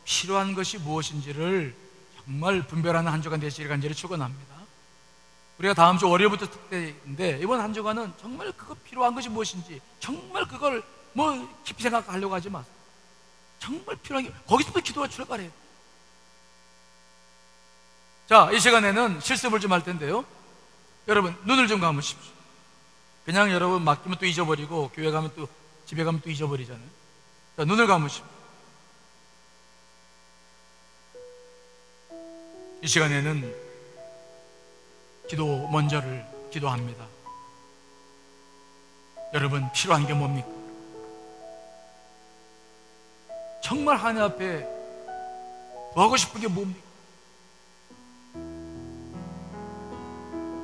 필요한 것이 무엇인지를 정말 분별하는 한 주간 되시기를 간절히 축원합니다. 우리가 다음 주 월요일부터 특대인데 이번 한 주간은 정말 그거 필요한 것이 무엇인지 정말 그걸 뭐 깊이 생각하려고 하지 마세요. 정말 필요한 게 거기서부터 기도가 출발해요. 자, 이 시간에는 실습을 좀 할 텐데요. 여러분 눈을 좀 감으십시오. 그냥 여러분 맡기면 또 잊어버리고 교회 가면 또 집에 가면 또 잊어버리잖아요. 자, 눈을 감으십시오. 이 시간에는 기도 먼저를 기도합니다. 여러분 필요한 게 뭡니까? 정말 하나님 앞에 하고 싶은 게 뭡니까?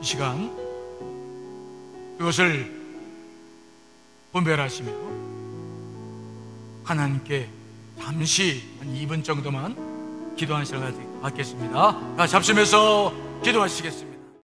이 시간 그것을 분별하시며 하나님께 잠시 한 2분 정도만 기도하는 시간을 갖겠습니다. 잡수면서 기도하시겠습니다.